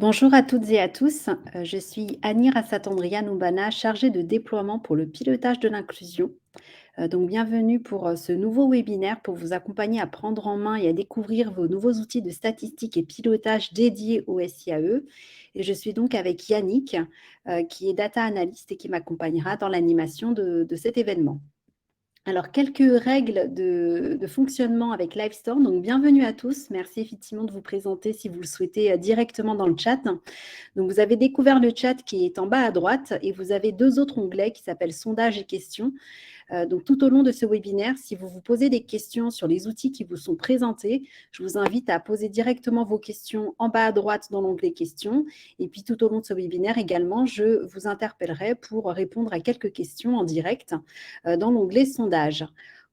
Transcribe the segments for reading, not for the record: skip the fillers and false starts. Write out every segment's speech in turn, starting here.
Bonjour à toutes et à tous, je suis Annie Rassatandrian-Oumbana, chargée de déploiement pour le pilotage de l'inclusion. Donc bienvenue pour ce nouveau webinaire pour vous accompagner à prendre en main et à découvrir vos nouveaux outils de statistique et pilotage dédiés au SIAE. Et je suis donc avec Yannick, qui est data analyst et qui m'accompagnera dans l'animation de cet événement. Alors, quelques règles de fonctionnement avec Livestorm. Donc, bienvenue à tous. Merci effectivement de vous présenter si vous le souhaitez directement dans le chat. Donc, vous avez découvert le chat qui est en bas à droite et vous avez deux autres onglets qui s'appellent sondages et questions. Donc, tout au long de ce webinaire, si vous vous posez des questions sur les outils qui vous sont présentés, je vous invite à poser directement vos questions en bas à droite dans l'onglet questions. Et puis, tout au long de ce webinaire également, je vous interpellerai pour répondre à quelques questions en direct dans l'onglet sondage.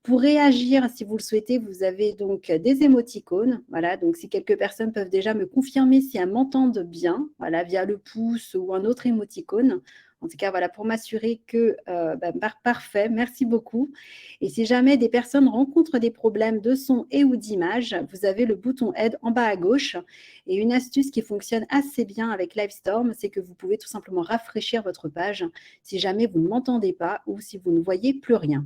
Pour réagir, si vous le souhaitez, vous avez donc des émoticônes. Voilà, donc si quelques personnes peuvent déjà me confirmer si elles m'entendent bien, voilà, via le pouce ou un autre émoticône. En tout cas, voilà, pour m'assurer que parfait, merci beaucoup. Et si jamais des personnes rencontrent des problèmes de son et ou d'image, vous avez le bouton aide en bas à gauche. Et une astuce qui fonctionne assez bien avec Livestorm, c'est que vous pouvez tout simplement rafraîchir votre page si jamais vous ne m'entendez pas ou si vous ne voyez plus rien.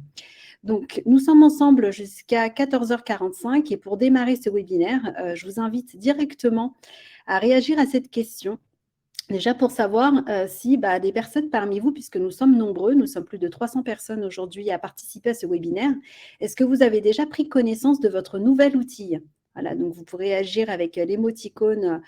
Donc, nous sommes ensemble jusqu'à 14h45 et pour démarrer ce webinaire, je vous invite directement à réagir à cette question. Déjà pour savoir si des personnes parmi vous, puisque nous sommes nombreux, nous sommes plus de 300 personnes aujourd'hui à participer à ce webinaire, est-ce que vous avez déjà pris connaissance de votre nouvel outil? Voilà, donc vous pourrez agir avec l'émoticône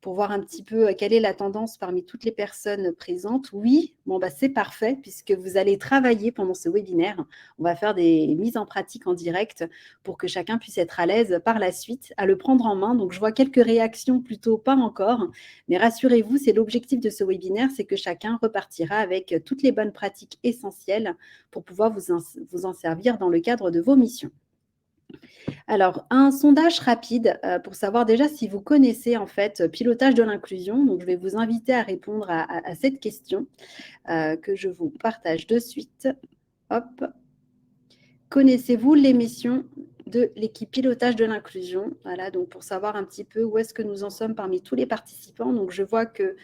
pour voir un petit peu quelle est la tendance parmi toutes les personnes présentes. Oui, c'est parfait puisque vous allez travailler pendant ce webinaire. On va faire des mises en pratique en direct pour que chacun puisse être à l'aise par la suite à le prendre en main. Donc, je vois quelques réactions plutôt pas encore, mais rassurez-vous, c'est l'objectif de ce webinaire, c'est que chacun repartira avec toutes les bonnes pratiques essentielles pour pouvoir vous en servir dans le cadre de vos missions. Alors, un sondage rapide pour savoir déjà si vous connaissez en fait pilotage de l'inclusion. Donc, je vais vous inviter à répondre à cette question que je vous partage de suite. Hop. Connaissez-vous l'émission de l'équipe pilotage de l'inclusion? Voilà, donc pour savoir un petit peu où est-ce que nous en sommes parmi tous les participants. Donc, je vois que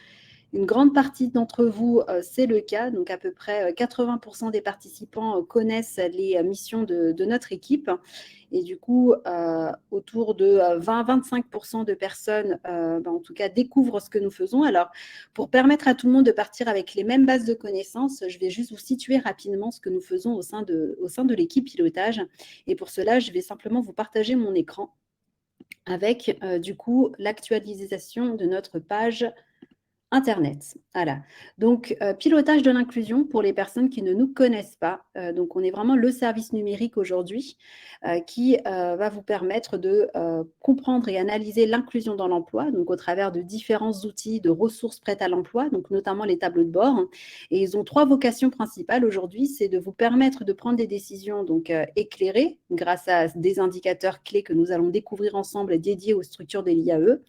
une grande partie d'entre vous, c'est le cas. Donc, à peu près 80% des participants connaissent les missions de notre équipe. Et du coup, autour de 20-25% de personnes, en tout cas, découvrent ce que nous faisons. Alors, pour permettre à tout le monde de partir avec les mêmes bases de connaissances, je vais juste vous situer rapidement ce que nous faisons au sein de l'équipe pilotage. Et pour cela, je vais simplement vous partager mon écran avec, du coup, l'actualisation de notre page Internet, voilà. Donc, pilotage de l'inclusion pour les personnes qui ne nous connaissent pas. Donc, on est vraiment le service numérique aujourd'hui qui va vous permettre de comprendre et analyser l'inclusion dans l'emploi, donc au travers de différents outils de ressources prêtes à l'emploi, donc notamment les tableaux de bord. Et ils ont trois vocations principales aujourd'hui, c'est de vous permettre de prendre des décisions donc éclairées grâce à des indicateurs clés que nous allons découvrir ensemble dédiés aux structures de l'IAE,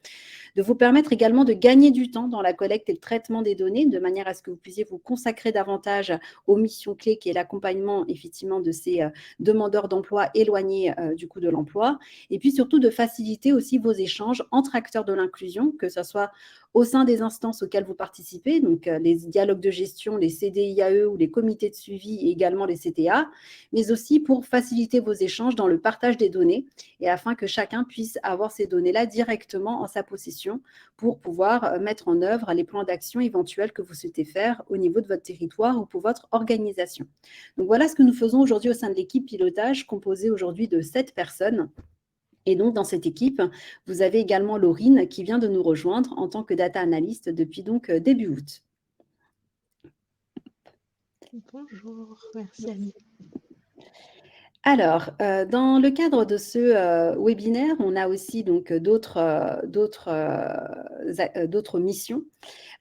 de vous permettre également de gagner du temps dans la collecte et le traitement des données, de manière à ce que vous puissiez vous consacrer davantage aux missions clés qui est l'accompagnement effectivement de ces demandeurs d'emploi éloignés du coup de l'emploi, et puis surtout de faciliter aussi vos échanges entre acteurs de l'inclusion, que ce soit au sein des instances auxquelles vous participez, donc les dialogues de gestion, les CDIAE ou les comités de suivi et également les CTA, mais aussi pour faciliter vos échanges dans le partage des données et afin que chacun puisse avoir ces données-là directement en sa possession pour pouvoir mettre en œuvre les plans d'action éventuels que vous souhaitez faire au niveau de votre territoire ou pour votre organisation. Donc voilà ce que nous faisons aujourd'hui au sein de l'équipe pilotage composée aujourd'hui de 7 personnes. Et donc, dans cette équipe, vous avez également Laurine qui vient de nous rejoindre en tant que data analyst depuis donc début août. Bonjour, merci Annie. Alors, dans le cadre de ce webinaire, on a aussi donc d'autres missions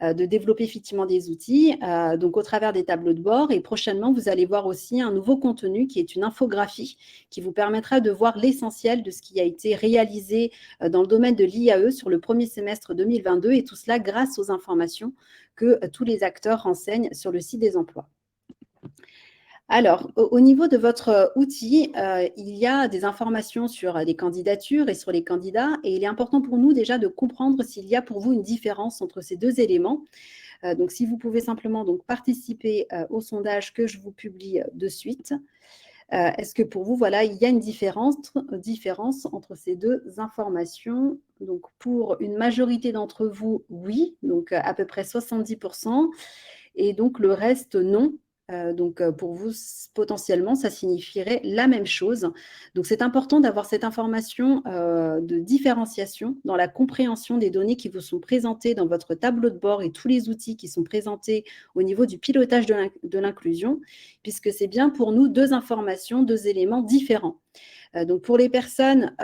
de développer effectivement des outils, donc au travers des tableaux de bord. Et prochainement, vous allez voir aussi un nouveau contenu qui est une infographie qui vous permettra de voir l'essentiel de ce qui a été réalisé dans le domaine de l'IAE sur le premier semestre 2022, et tout cela grâce aux informations que tous les acteurs renseignent sur le site des emplois. Alors, au niveau de votre outil, il y a des informations sur les candidatures et sur les candidats et il est important pour nous déjà de comprendre s'il y a pour vous une différence entre ces 2 éléments. Donc si vous pouvez simplement donc participer, au sondage que je vous publie, de suite. Est-ce que pour vous, voilà, il y a une différence entre ces 2 informations? Donc pour une majorité d'entre vous, oui, donc à peu près 70 et donc le reste, non. Donc pour vous, potentiellement, ça signifierait la même chose. Donc c'est important d'avoir cette information de différenciation dans la compréhension des données qui vous sont présentées dans votre tableau de bord et tous les outils qui sont présentés au niveau du pilotage de l'inclusion, puisque c'est bien pour nous 2 informations, 2 éléments différents. Donc pour les personnes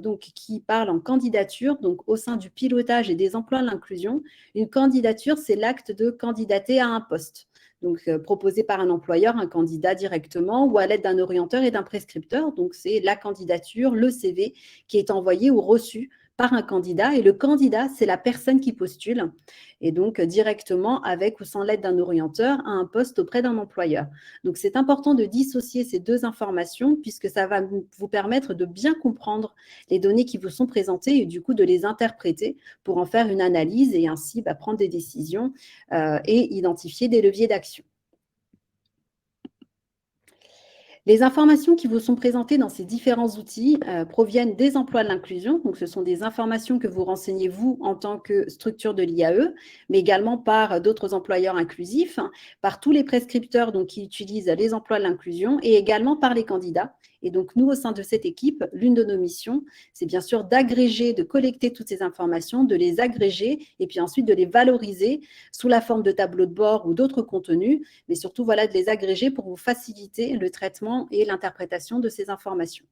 donc qui parlent en candidature, donc au sein du pilotage et des emplois de l'inclusion, une candidature, c'est l'acte de candidater à un poste. Donc proposé par un employeur, un candidat directement ou à l'aide d'un orienteur et d'un prescripteur. Donc c'est la candidature, le CV qui est envoyé ou reçu par un candidat. Et le candidat, c'est la personne qui postule et donc directement avec ou sans l'aide d'un orienteur à un poste auprès d'un employeur. Donc, c'est important de dissocier ces 2 informations puisque ça va vous permettre de bien comprendre les données qui vous sont présentées et du coup de les interpréter pour en faire une analyse et ainsi prendre des décisions et identifier des leviers d'action. Les informations qui vous sont présentées dans ces différents outils proviennent des emplois de l'inclusion. Donc, ce sont des informations que vous renseignez vous en tant que structure de l'IAE, mais également par d'autres employeurs inclusifs, par tous les prescripteurs donc, qui utilisent les emplois de l'inclusion et également par les candidats. Et donc, nous, au sein de cette équipe, l'une de nos missions, c'est bien sûr d'agréger, de collecter toutes ces informations, de les agréger et puis ensuite de les valoriser sous la forme de tableaux de bord ou d'autres contenus, mais surtout voilà, de les agréger pour vous faciliter le traitement et l'interprétation de ces informations.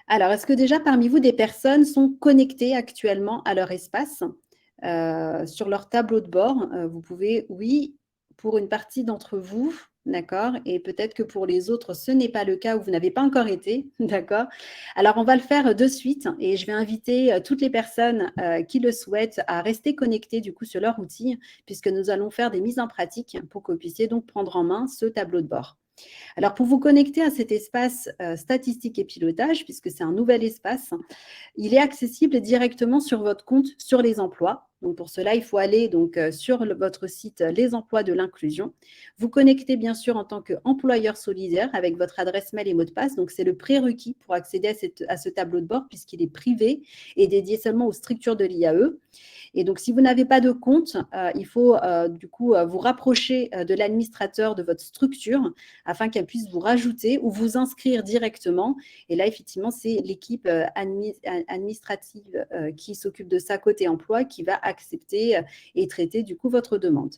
Alors, est-ce que déjà parmi vous, des personnes sont connectées actuellement à leur espace sur leur tableau de bord? Vous pouvez, oui, pour une partie d'entre vous, d'accord? Et peut-être que pour les autres, ce n'est pas le cas ou vous n'avez pas encore été, d'accord? Alors, on va le faire de suite et je vais inviter toutes les personnes qui le souhaitent à rester connectées du coup sur leur outil puisque nous allons faire des mises en pratique pour que vous puissiez donc prendre en main ce tableau de bord. Alors, pour vous connecter à cet espace statistique et pilotage, puisque c'est un nouvel espace, il est accessible directement sur votre compte sur les emplois. Donc, pour cela, il faut aller donc, sur votre site Les emplois de l'inclusion. Vous connectez bien sûr en tant qu'employeur solidaire avec votre adresse mail et mot de passe. Donc, c'est le prérequis pour accéder à ce tableau de bord puisqu'il est privé et dédié seulement aux structures de l'IAE. Et donc, si vous n'avez pas de compte, il faut du coup vous rapprocher de l'administrateur de votre structure afin qu'elle puisse vous rajouter ou vous inscrire directement. Et là, effectivement, c'est l'équipe administrative qui s'occupe de ça côté emploi qui va accepter et traiter du coup votre demande.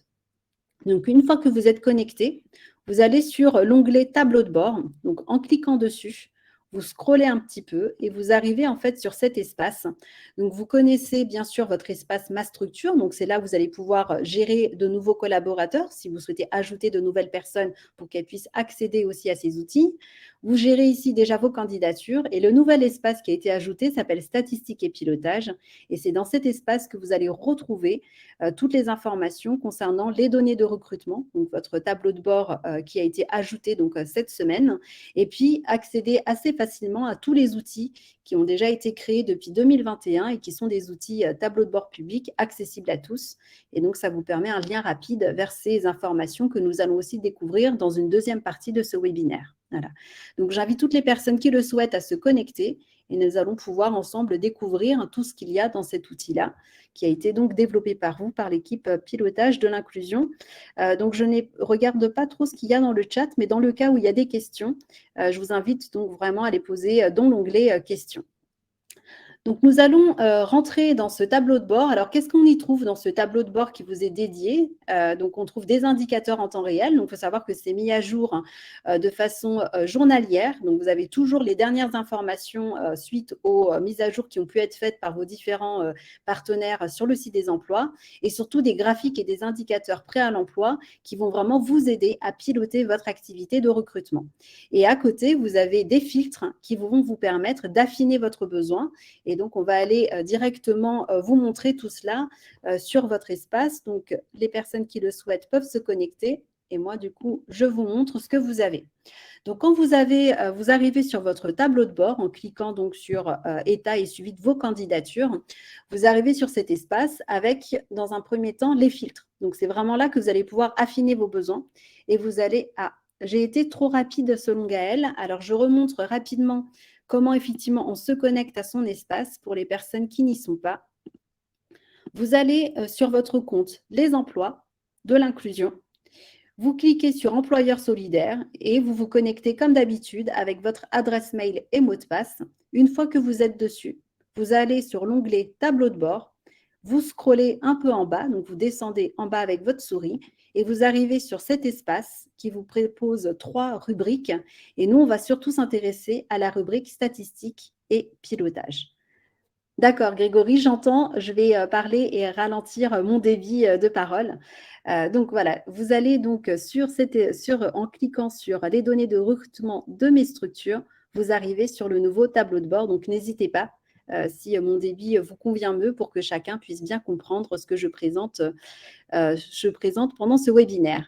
Donc, une fois que vous êtes connecté, vous allez sur l'onglet tableau de bord. Donc, en cliquant dessus, vous scrollez un petit peu et vous arrivez en fait sur cet espace. Donc, vous connaissez bien sûr votre espace Ma Structure. Donc, c'est là où vous allez pouvoir gérer de nouveaux collaborateurs si vous souhaitez ajouter de nouvelles personnes pour qu'elles puissent accéder aussi à ces outils. Vous gérez ici déjà vos candidatures et le nouvel espace qui a été ajouté s'appelle Statistiques et pilotage. Et c'est dans cet espace que vous allez retrouver toutes les informations concernant les données de recrutement, donc votre tableau de bord qui a été ajouté donc, cette semaine, et puis accéder assez facilement à tous les outils qui ont déjà été créés depuis 2021 et qui sont des outils tableau de bord public accessibles à tous. Et donc, ça vous permet un lien rapide vers ces informations que nous allons aussi découvrir dans une deuxième partie de ce webinaire. Voilà. Donc, j'invite toutes les personnes qui le souhaitent à se connecter et nous allons pouvoir ensemble découvrir tout ce qu'il y a dans cet outil-là qui a été donc développé par vous, par l'équipe pilotage de l'inclusion. Donc, je ne regarde pas trop ce qu'il y a dans le chat, mais dans le cas où il y a des questions, je vous invite donc vraiment à les poser dans l'onglet questions. Donc, nous allons rentrer dans ce tableau de bord. Alors, qu'est-ce qu'on y trouve dans ce tableau de bord qui vous est dédié? Donc, on trouve des indicateurs en temps réel. Donc, il faut savoir que c'est mis à jour de façon journalière. Donc, vous avez toujours les dernières informations suite aux mises à jour qui ont pu être faites par vos différents partenaires sur le site des emplois et surtout des graphiques et des indicateurs prêts à l'emploi qui vont vraiment vous aider à piloter votre activité de recrutement. Et à côté, vous avez des filtres qui vont vous permettre d'affiner votre besoin. Et donc, on va aller directement vous montrer tout cela sur votre espace. Donc, les personnes qui le souhaitent peuvent se connecter. et moi, du coup, je vous montre ce que vous avez. Donc, quand vous arrivez sur votre tableau de bord en cliquant donc sur État et suivi de vos candidatures, vous arrivez sur cet espace avec, dans un premier temps, les filtres. Donc, c'est vraiment là que vous allez pouvoir affiner vos besoins et vous allez… Ah, j'ai été trop rapide selon Gaëlle. Alors, je remontre rapidement comment effectivement on se connecte à son espace pour les personnes qui n'y sont pas. Vous allez sur votre compte Les emplois de l'inclusion. Vous cliquez sur Employeur solidaire et vous vous connectez comme d'habitude avec votre adresse mail et mot de passe. Une fois que vous êtes dessus, vous allez sur l'onglet Tableau de bord, vous scrollez un peu en bas, donc vous descendez en bas avec votre souris et vous arrivez sur cet espace qui vous propose 3 rubriques. Et nous, on va surtout s'intéresser à la rubrique statistiques et pilotage. D'accord, Grégory, j'entends. Je vais parler et ralentir mon débit de parole. Donc voilà, vous allez donc en cliquant sur les données de recrutement de mes structures, vous arrivez sur le nouveau tableau de bord. Donc n'hésitez pas, si mon débit vous convient mieux, pour que chacun puisse bien comprendre ce que je présente pendant ce webinaire.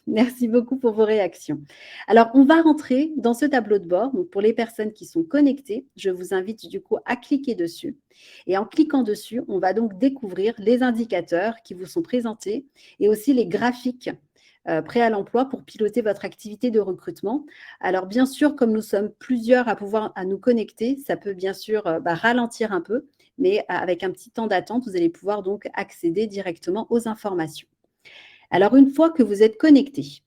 Merci beaucoup pour vos réactions. Alors, on va rentrer dans ce tableau de bord. Donc, pour les personnes qui sont connectées, je vous invite du coup à cliquer dessus. Et en cliquant dessus, on va donc découvrir les indicateurs qui vous sont présentés et aussi les graphiques prêts à l'emploi pour piloter votre activité de recrutement. Alors, bien sûr, comme nous sommes plusieurs à nous connecter, ça peut bien sûr ralentir un peu, mais avec un petit temps d'attente, vous allez pouvoir donc accéder directement aux informations. Alors, une fois que vous êtes connecté,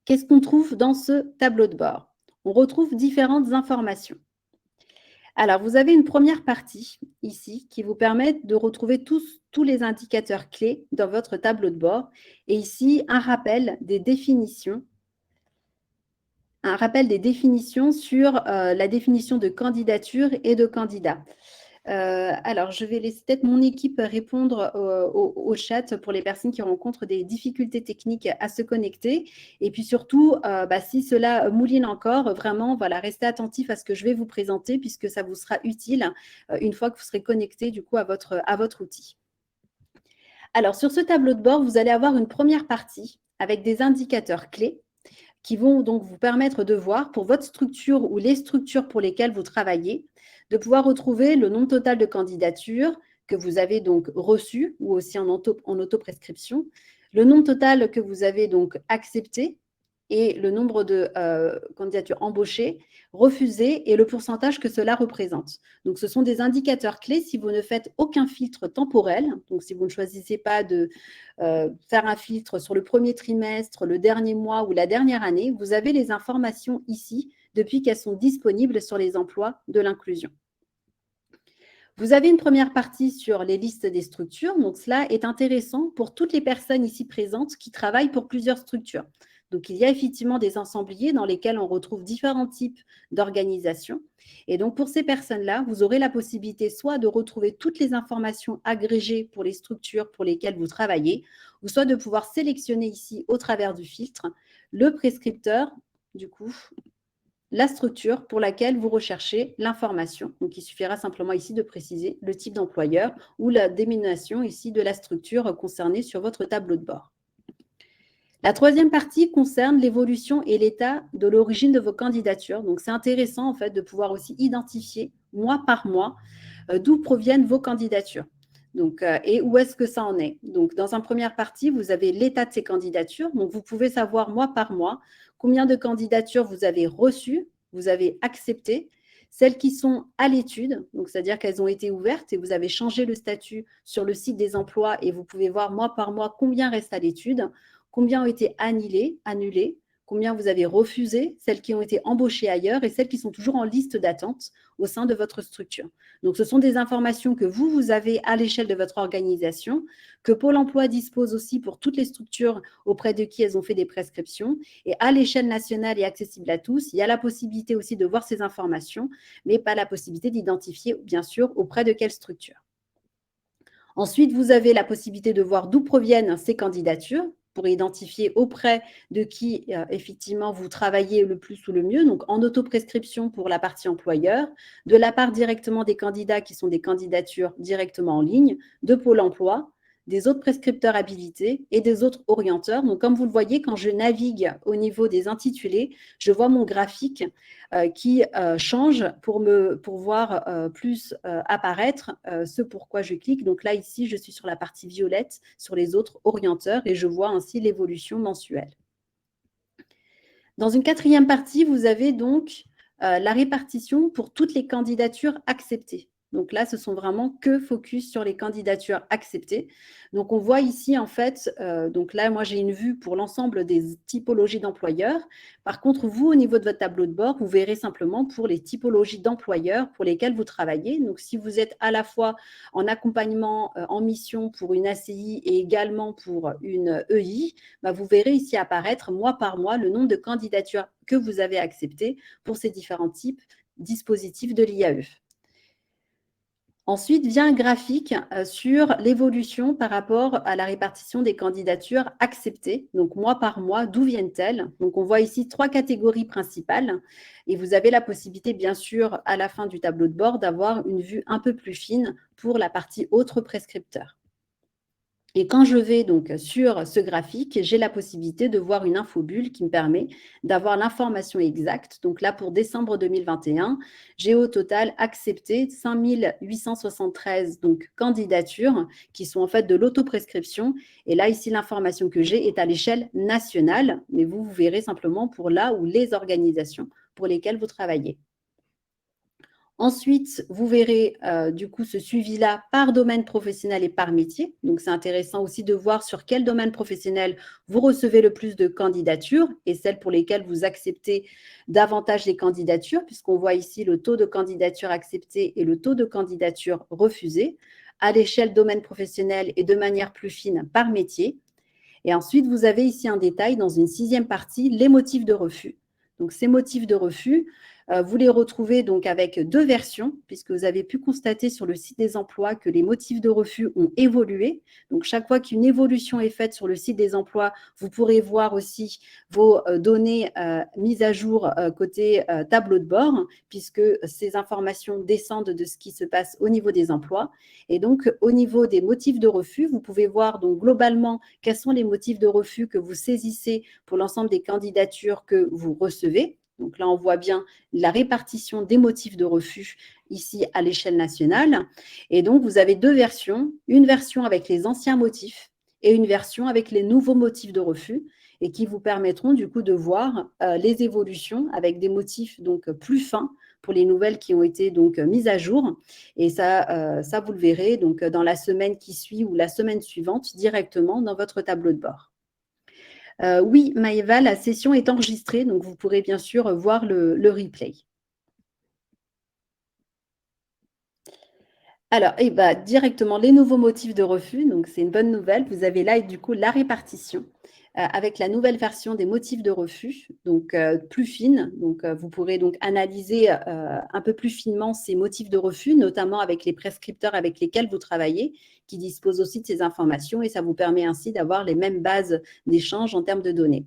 qu'est-ce qu'on trouve dans ce tableau de bord? On retrouve différentes informations. Alors, vous avez une première partie ici qui vous permet de retrouver tous les indicateurs clés dans votre tableau de bord. Et ici, un rappel des définitions sur la définition de candidature et de candidat. Alors, je vais laisser peut-être mon équipe répondre au chat pour les personnes qui rencontrent des difficultés techniques à se connecter. Et puis surtout, si cela mouline encore, vraiment, voilà, restez attentifs à ce que je vais vous présenter, puisque ça vous sera utile une fois que vous serez connecté du coup à votre outil. Alors, sur ce tableau de bord, vous allez avoir une première partie avec des indicateurs clés qui vont donc vous permettre de voir pour votre structure ou les structures pour lesquelles vous travaillez, de pouvoir retrouver le nombre total de candidatures que vous avez donc reçues ou aussi en autoprescription, le nombre total que vous avez donc accepté et le nombre de candidatures embauchées, refusées et le pourcentage que cela représente. Donc, ce sont des indicateurs clés si vous ne faites aucun filtre temporel. Donc, si vous ne choisissez pas de faire un filtre sur le premier trimestre, le dernier mois ou la dernière année, vous avez les informations ici depuis qu'elles sont disponibles sur les emplois de l'inclusion. Vous avez une première partie sur les listes des structures. Donc, cela est intéressant pour toutes les personnes ici présentes qui travaillent pour plusieurs structures. Donc, il y a effectivement des ensembliers dans lesquels on retrouve différents types d'organisations. Et donc, pour ces personnes-là, vous aurez la possibilité soit de retrouver toutes les informations agrégées pour les structures pour lesquelles vous travaillez, ou soit de pouvoir sélectionner ici, au travers du filtre, le prescripteur, du coup, la structure pour laquelle vous recherchez l'information. Donc, il suffira simplement ici de préciser le type d'employeur ou la dénomination ici de la structure concernée sur votre tableau de bord. La troisième partie concerne l'évolution et l'état de l'origine de vos candidatures. Donc, c'est intéressant en fait de pouvoir aussi identifier mois par mois d'où proviennent vos candidatures. Donc, et où est-ce que ça en est? Donc, dans une première partie, vous avez l'état de ces candidatures. Donc, vous pouvez savoir mois par mois combien de candidatures vous avez reçues, vous avez acceptées, celles qui sont à l'étude, donc c'est-à-dire qu'elles ont été ouvertes et vous avez changé le statut sur le site des emplois et vous pouvez voir mois par mois combien reste à l'étude, combien ont été annulées, combien vous avez refusé, celles qui ont été embauchées ailleurs et celles qui sont toujours en liste d'attente au sein de votre structure. Donc, ce sont des informations que vous avez à l'échelle de votre organisation, que Pôle emploi dispose aussi pour toutes les structures auprès de qui elles ont fait des prescriptions. Et à l'échelle nationale et accessible à tous, il y a la possibilité aussi de voir ces informations, mais pas la possibilité d'identifier, bien sûr, auprès de quelle structure. Ensuite, vous avez la possibilité de voir d'où proviennent ces candidatures pour identifier auprès de qui, effectivement, vous travaillez le plus ou le mieux. Donc, en autoprescription pour la partie employeur, de la part directement des candidats qui sont des candidatures directement en ligne, de Pôle emploi, des autres prescripteurs habilités et des autres orienteurs. Donc, comme vous le voyez, quand je navigue au niveau des intitulés, je vois mon graphique qui change pour voir plus apparaître ce pourquoi je clique. Donc là, ici, je suis sur la partie violette, sur les autres orienteurs, et je vois ainsi l'évolution mensuelle. Dans une quatrième partie, vous avez donc la répartition pour toutes les candidatures acceptées. Donc là, ce sont vraiment que focus sur les candidatures acceptées. Donc on voit ici, en fait, donc là, moi, j'ai une vue pour l'ensemble des typologies d'employeurs. Par contre, vous, au niveau de votre tableau de bord, vous verrez simplement pour les typologies d'employeurs pour lesquels vous travaillez. Donc si vous êtes à la fois en accompagnement, en mission pour une ACI et également pour une EI, bah, vous verrez ici apparaître mois par mois le nombre de candidatures que vous avez acceptées pour ces différents types dispositifs de l'IAE. Ensuite vient un graphique sur l'évolution par rapport à la répartition des candidatures acceptées. Donc, mois par mois, d'où viennent-elles? Donc, on voit ici 3 catégories principales. Et vous avez la possibilité, bien sûr, à la fin du tableau de bord, d'avoir une vue un peu plus fine pour la partie autres prescripteurs. Et quand je vais donc sur ce graphique, j'ai la possibilité de voir une infobulle qui me permet d'avoir l'information exacte. Donc là, pour décembre 2021, j'ai au total accepté 5 873 donc, candidatures qui sont en fait de l'autoprescription. Et là, ici, l'information que j'ai est à l'échelle nationale, mais vous verrez simplement pour là où les organisations pour lesquelles vous travaillez. Ensuite, vous verrez du coup ce suivi-là par domaine professionnel et par métier. Donc, c'est intéressant aussi de voir sur quel domaine professionnel vous recevez le plus de candidatures et celles pour lesquelles vous acceptez davantage les candidatures, puisqu'on voit ici le taux de candidature acceptée et le taux de candidature refusée à l'échelle domaine professionnel et de manière plus fine par métier. Et ensuite, vous avez ici un détail dans une 6e partie, les motifs de refus. Donc, ces motifs de refus, vous les retrouvez donc avec 2 versions, puisque vous avez pu constater sur le site des emplois que les motifs de refus ont évolué. Donc, chaque fois qu'une évolution est faite sur le site des emplois, vous pourrez voir aussi vos données mises à jour côté tableau de bord, puisque ces informations descendent de ce qui se passe au niveau des emplois. Et donc, au niveau des motifs de refus, vous pouvez voir donc globalement quels sont les motifs de refus que vous saisissez pour l'ensemble des candidatures que vous recevez. Donc là, on voit bien la répartition des motifs de refus ici à l'échelle nationale. Et donc, vous avez 2 versions, une version avec les anciens motifs et une version avec les nouveaux motifs de refus et qui vous permettront du coup de voir les évolutions avec des motifs donc plus fins pour les nouvelles qui ont été donc mises à jour. Et ça, vous le verrez donc dans la semaine qui suit ou la semaine suivante directement dans votre tableau de bord. Oui, Maëva, la session est enregistrée, donc vous pourrez bien sûr voir le replay. Alors, directement les nouveaux motifs de refus, donc c'est une bonne nouvelle. Vous avez là du coup la répartition avec la nouvelle version des motifs de refus, donc plus fine. Donc vous pourrez donc analyser un peu plus finement ces motifs de refus, notamment avec les prescripteurs avec lesquels vous travaillez, qui disposent aussi de ces informations et ça vous permet ainsi d'avoir les mêmes bases d'échange en termes de données.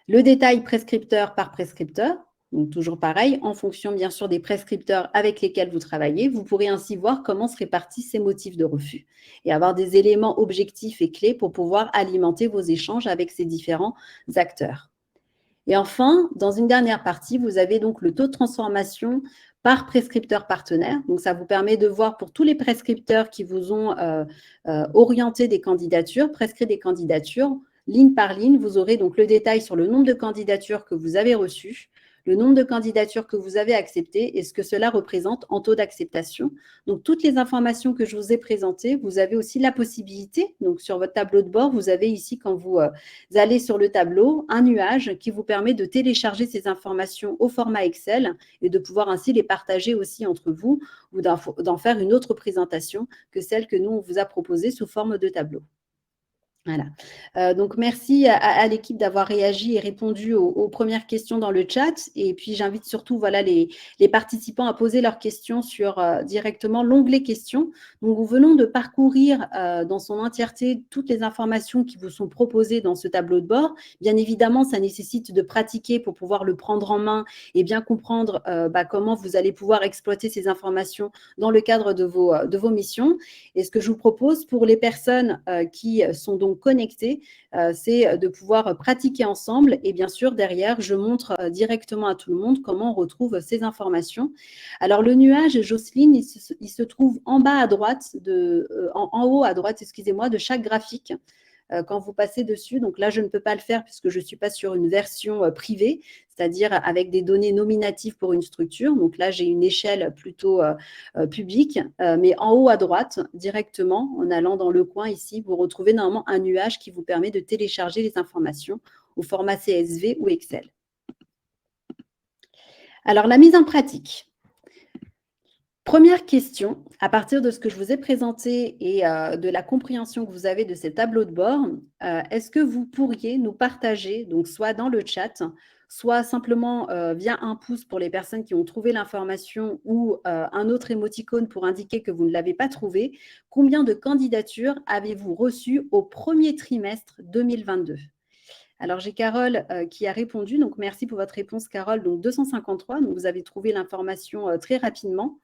Le détail prescripteur par prescripteur. Donc, toujours pareil, en fonction bien sûr des prescripteurs avec lesquels vous travaillez, vous pourrez ainsi voir comment se répartissent ces motifs de refus et avoir des éléments objectifs et clés pour pouvoir alimenter vos échanges avec ces différents acteurs. Et enfin, dans une dernière partie, vous avez donc le taux de transformation par prescripteur partenaire. Donc, ça vous permet de voir pour tous les prescripteurs qui vous ont orienté des candidatures, prescrit des candidatures, ligne par ligne, vous aurez donc le détail sur le nombre de candidatures que vous avez reçues, le nombre de candidatures que vous avez acceptées et ce que cela représente en taux d'acceptation. Donc, toutes les informations que je vous ai présentées, vous avez aussi la possibilité, donc sur votre tableau de bord, vous avez ici, quand vous allez sur le tableau, un nuage qui vous permet de télécharger ces informations au format Excel et de pouvoir ainsi les partager aussi entre vous ou d'en faire une autre présentation que celle que nous, on vous a proposée sous forme de tableau. Voilà. Donc merci à l'équipe d'avoir réagi et répondu aux premières questions dans le chat et puis j'invite surtout, voilà, les participants à poser leurs questions sur, directement l'onglet questions. Donc nous venons de parcourir, dans son entièreté toutes les informations qui vous sont proposées dans ce tableau de bord. Bien évidemment, ça nécessite de pratiquer pour pouvoir le prendre en main et bien comprendre, comment vous allez pouvoir exploiter ces informations dans le cadre de vos missions. Et ce que je vous propose pour les personnes qui sont donc connectées, c'est de pouvoir pratiquer ensemble. Et bien sûr, derrière, je montre directement à tout le monde comment on retrouve ces informations. Alors, le nuage, Jocelyne, il se trouve en bas à droite, en haut à droite, excusez-moi, de chaque graphique. Quand vous passez dessus. Donc là, je ne peux pas le faire puisque je ne suis pas sur une version privée, c'est-à-dire avec des données nominatives pour une structure. Donc là, j'ai une échelle plutôt publique, mais en haut à droite, directement, en allant dans le coin ici, vous retrouvez normalement un nuage qui vous permet de télécharger les informations au format CSV ou Excel. Alors, la mise en pratique. Première question, à partir de ce que je vous ai présenté et de la compréhension que vous avez de ces tableaux de bord, est-ce que vous pourriez nous partager, donc soit dans le chat, soit simplement via un pouce pour les personnes qui ont trouvé l'information ou un autre émoticône pour indiquer que vous ne l'avez pas trouvé, combien de candidatures avez-vous reçues au premier trimestre 2022 ? Alors, j'ai Carole qui a répondu, donc merci pour votre réponse, Carole. Donc, 253, donc vous avez trouvé l'information très rapidement.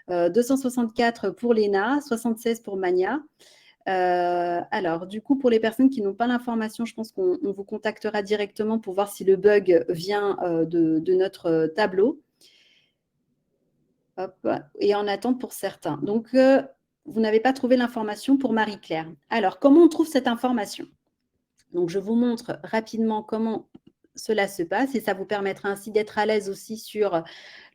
264 pour Léna, 76 pour Mania. Alors, du coup, pour les personnes qui n'ont pas l'information, je pense qu'on vous contactera directement pour voir si le bug vient de notre tableau. Hop, et en attente pour certains. Donc, vous n'avez pas trouvé l'information pour Marie-Claire. Alors, comment on trouve cette information ? Donc, je vous montre rapidement comment cela se passe et ça vous permettra ainsi d'être à l'aise aussi sur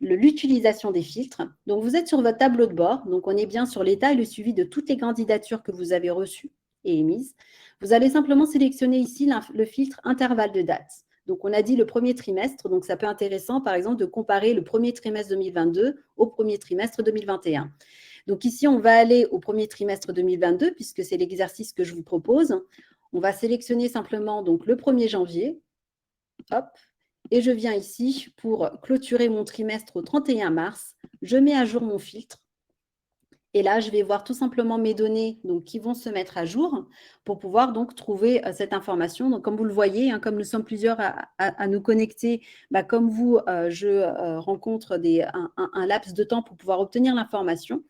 l'utilisation des filtres. Donc, vous êtes sur votre tableau de bord. Donc, on est bien sur l'état et le suivi de toutes les candidatures que vous avez reçues et émises. Vous allez simplement sélectionner ici le filtre intervalle de date. Donc, on a dit le premier trimestre. Donc, ça peut être intéressant, par exemple, de comparer le premier trimestre 2022 au premier trimestre 2021. Donc, ici, on va aller au premier trimestre 2022 puisque c'est l'exercice que je vous propose. On va sélectionner simplement donc, le 1er janvier. Hop. Et je viens ici pour clôturer mon trimestre au 31 mars. Je mets à jour mon filtre. Et là, je vais voir tout simplement mes données donc, qui vont se mettre à jour pour pouvoir donc trouver cette information. Donc, comme vous le voyez, hein, comme nous sommes plusieurs à nous connecter, comme vous, je rencontre un laps de temps pour pouvoir obtenir l'information.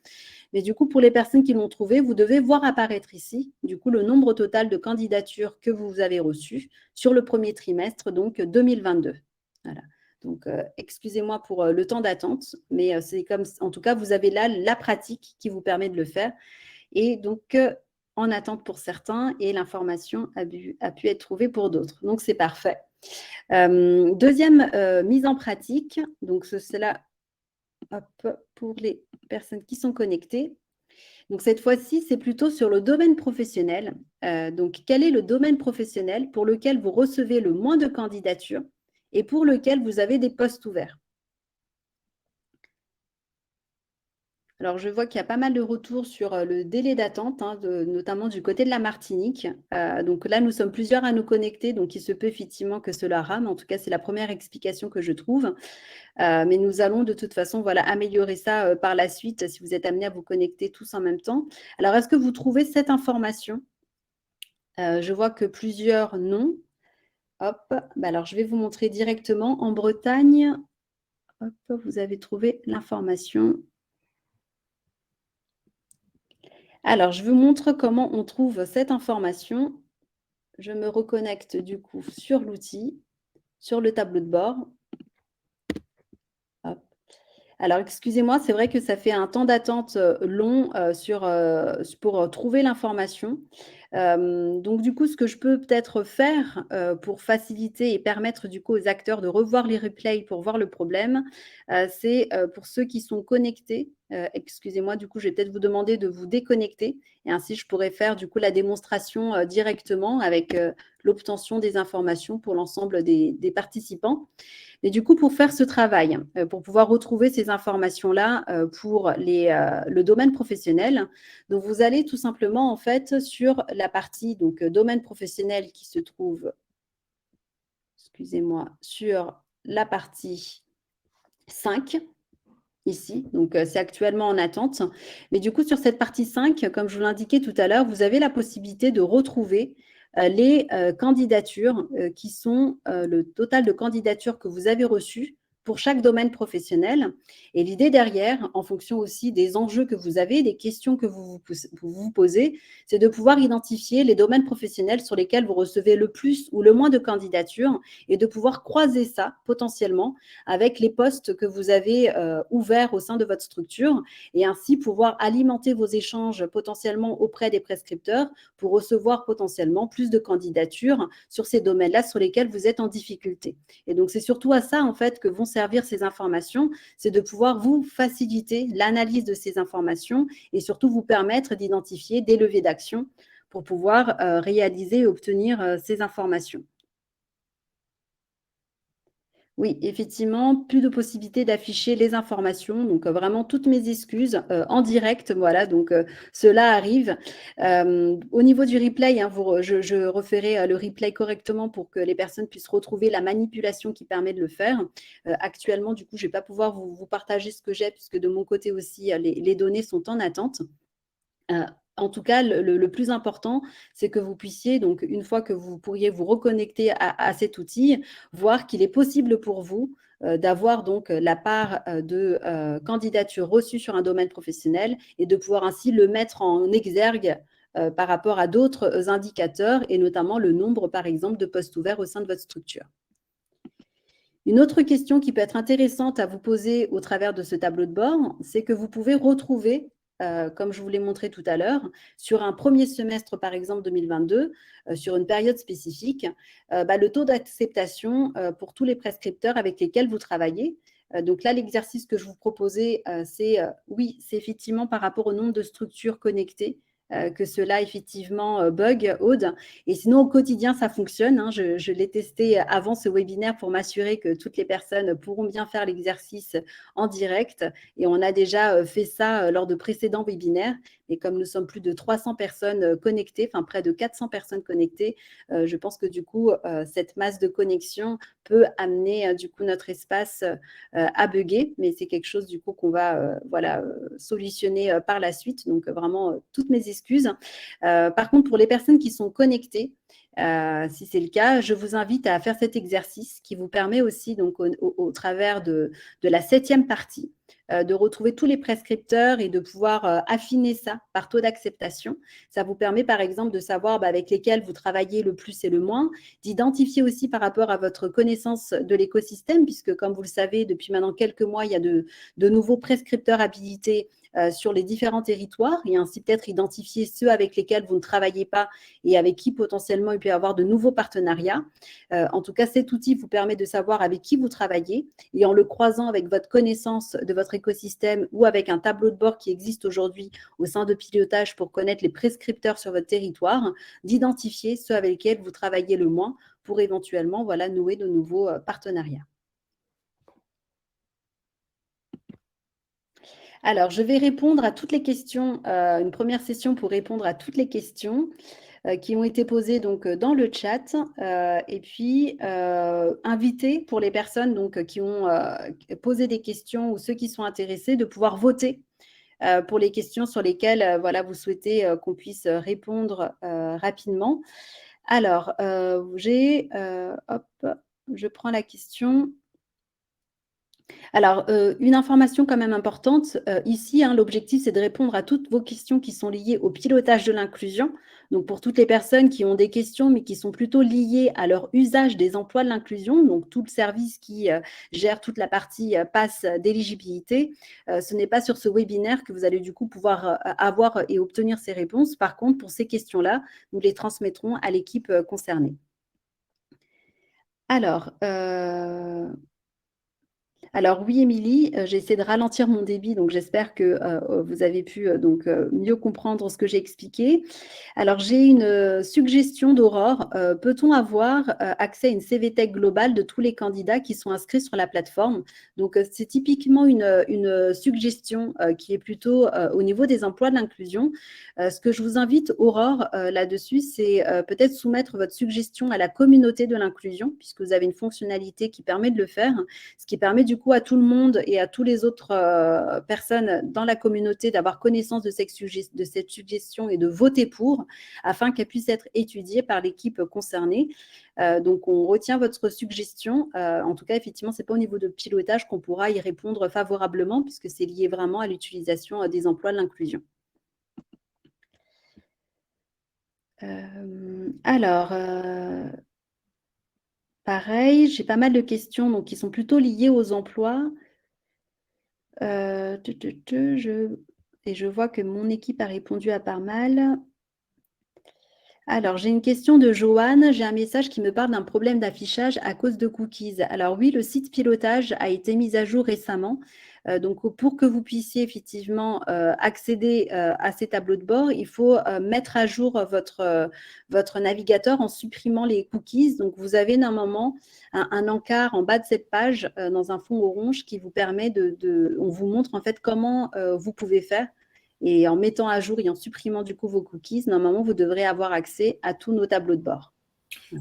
Mais du coup, pour les personnes qui l'ont trouvé, vous devez voir apparaître ici, du coup, le nombre total de candidatures que vous avez reçues sur le premier trimestre, donc 2022. Voilà. Donc, excusez-moi pour le temps d'attente, mais c'est comme, en tout cas, vous avez là la pratique qui vous permet de le faire. Et donc, en attente pour certains, et l'information a pu être trouvée pour d'autres. Donc, c'est parfait. Deuxième mise en pratique, donc cela pour les personnes qui sont connectées. Donc, cette fois-ci, c'est plutôt sur le domaine professionnel. Donc, quel est le domaine professionnel pour lequel vous recevez le moins de candidatures et pour lequel vous avez des postes ouverts? Alors, je vois qu'il y a pas mal de retours sur le délai d'attente, hein, notamment du côté de la Martinique. Donc là, nous sommes plusieurs à nous connecter, donc il se peut effectivement que cela rame. En tout cas, c'est la première explication que je trouve. Mais nous allons de toute façon voilà, améliorer ça par la suite si vous êtes amenés à vous connecter tous en même temps. Alors, est-ce que vous trouvez cette information? Je vois que plusieurs non. Hop, alors je vais vous montrer directement. En Bretagne, hop, vous avez trouvé l'information. Alors, je vous montre comment on trouve cette information. Je me reconnecte du coup sur l'outil, sur le tableau de bord. Hop. Alors, excusez-moi, c'est vrai que ça fait un temps d'attente long pour trouver l'information. Donc, du coup, ce que je peux peut-être faire pour faciliter et permettre du coup aux acteurs de revoir les replays pour voir le problème, c'est pour ceux qui sont connectés, Excusez-moi, du coup, je vais peut-être vous demander de vous déconnecter et ainsi je pourrai faire du coup la démonstration, directement avec, l'obtention des informations pour l'ensemble des participants. Et du coup, pour faire ce travail, pour pouvoir retrouver ces informations-là, pour le domaine professionnel, donc vous allez tout simplement, en fait, sur la partie donc, domaine professionnel qui se trouve, excusez-moi, sur la partie 5 ici, donc c'est actuellement en attente. Mais du coup, sur cette partie 5, comme je vous l'indiquais tout à l'heure, vous avez la possibilité de retrouver, les, candidatures, qui sont, le total de candidatures que vous avez reçues pour chaque domaine professionnel et l'idée derrière, en fonction aussi des enjeux que vous avez, des questions que vous posez, c'est de pouvoir identifier les domaines professionnels sur lesquels vous recevez le plus ou le moins de candidatures et de pouvoir croiser ça potentiellement avec les postes que vous avez ouverts au sein de votre structure et ainsi pouvoir alimenter vos échanges potentiellement auprès des prescripteurs pour recevoir potentiellement plus de candidatures sur ces domaines-là sur lesquels vous êtes en difficulté. Et donc, c'est surtout à ça, en fait, que vont servir ces informations, c'est de pouvoir vous faciliter l'analyse de ces informations et surtout vous permettre d'identifier des leviers d'action pour pouvoir réaliser et obtenir ces informations. Oui, effectivement, plus de possibilité d'afficher les informations, donc vraiment toutes mes excuses, en direct, voilà, donc cela arrive. Au niveau du replay, hein, vous re je referai, le replay correctement pour que les personnes puissent retrouver la manipulation qui permet de le faire. Actuellement, du coup, je ne vais pas pouvoir vous partager ce que j'ai puisque de mon côté aussi, les données sont en attente. Heu, En tout cas, le plus important, c'est que vous puissiez donc une fois que vous pourriez vous reconnecter à cet outil, voir qu'il est possible pour vous, d'avoir donc, la part, de, candidatures reçues sur un domaine professionnel et de pouvoir ainsi le mettre en exergue, par rapport à d'autres, indicateurs et notamment le nombre, par exemple, de postes ouverts au sein de votre structure. Une autre question qui peut être intéressante à vous poser au travers de ce tableau de bord, c'est que vous pouvez retrouver, comme je vous l'ai montré tout à l'heure, sur un premier semestre, par exemple 2022, sur une période spécifique, le taux d'acceptation, pour tous les prescripteurs avec lesquels vous travaillez. Donc là, l'exercice que je vous proposais, c'est, oui, c'est effectivement par rapport au nombre de structures connectées, que cela effectivement, bug, Aude. Et sinon, au quotidien, ça fonctionne, hein. Je l'ai testé avant ce webinaire pour m'assurer que toutes les personnes pourront bien faire l'exercice en direct. Et on a déjà fait ça lors de précédents webinaires. Et comme nous sommes plus de 300 personnes connectées, enfin près de 400 personnes connectées, je pense que du coup, cette masse de connexion peut amener du coup notre espace à bugger. Mais c'est quelque chose du coup qu'on va voilà, solutionner par la suite. Donc vraiment, toutes mes excuses. Par contre, pour les personnes qui sont connectées, si c'est le cas, je vous invite à faire cet exercice qui vous permet aussi, donc, au travers de la septième partie, de retrouver tous les prescripteurs et de pouvoir affiner ça par taux d'acceptation. Ça vous permet, par exemple, de savoir avec lesquels vous travaillez le plus et le moins, d'identifier aussi par rapport à votre connaissance de l'écosystème, puisque, comme vous le savez, depuis maintenant quelques mois, il y a de nouveaux prescripteurs habilités sur les différents territoires et ainsi peut-être identifier ceux avec lesquels vous ne travaillez pas et avec qui potentiellement il peut y avoir de nouveaux partenariats. En tout cas, cet outil vous permet de savoir avec qui vous travaillez et en le croisant avec votre connaissance de votre écosystème ou avec un tableau de bord qui existe aujourd'hui au sein de Pilotage pour connaître les prescripteurs sur votre territoire, d'identifier ceux avec lesquels vous travaillez le moins pour éventuellement voilà, nouer de nouveaux partenariats. Alors, je vais répondre à toutes les questions, une première session pour répondre à toutes les questions, qui ont été posées donc, dans le chat, et puis, inviter pour les personnes donc, qui ont, posé des questions ou ceux qui sont intéressés de pouvoir voter, pour les questions sur lesquelles, voilà, vous souhaitez, qu'on puisse, répondre, rapidement. Alors, hop, je prends la question. Alors, une information quand même importante, ici, hein, l'objectif, c'est de répondre à toutes vos questions qui sont liées au pilotage de l'inclusion. Donc pour toutes les personnes qui ont des questions, mais qui sont plutôt liées à leur usage des emplois de l'inclusion, donc tout le service qui, gère toute la partie, pass d'éligibilité, ce n'est pas sur ce webinaire que vous allez du coup pouvoir, avoir et obtenir ces réponses. Par contre, pour ces questions-là, nous les transmettrons à l'équipe, concernée. Alors, Alors oui, Émilie, j'ai essayé de ralentir mon débit, donc j'espère que, vous avez pu, mieux comprendre ce que j'ai expliqué. Alors j'ai une, suggestion d'Aurore. Peut-on avoir, accès à une CVTech globale de tous les candidats qui sont inscrits sur la plateforme? Donc, c'est typiquement une suggestion, qui est plutôt, au niveau des emplois de l'inclusion. Ce que je vous invite, Aurore, là-dessus, c'est, peut-être soumettre votre suggestion à la communauté de l'inclusion, puisque vous avez une fonctionnalité qui permet de le faire, ce qui permet du coup à tout le monde et à tous les autres, personnes dans la communauté d'avoir connaissance de cette suggestion et de voter pour, afin qu'elle puisse être étudiée par l'équipe concernée. Donc, on retient votre suggestion. En tout cas, effectivement, ce n'est pas au niveau de pilotage qu'on pourra y répondre favorablement, puisque c'est lié vraiment à l'utilisation des emplois de l'inclusion. Alors, pareil, j'ai pas mal de questions donc, qui sont plutôt liées aux emplois. Je vois que mon équipe a répondu à pas mal. Alors, j'ai une question de Joanne. J'ai un message qui me parle d'un problème d'affichage à cause de cookies. Alors oui, le site pilotage a été mis à jour récemment. Donc, pour que vous puissiez effectivement accéder à ces tableaux de bord, il faut mettre à jour votre navigateur en supprimant les cookies. Donc, vous avez normalement un encart en bas de cette page dans un fond orange qui vous permet on vous montre en fait comment vous pouvez faire. Et en mettant à jour et en supprimant du coup vos cookies, normalement, vous devrez avoir accès à tous nos tableaux de bord.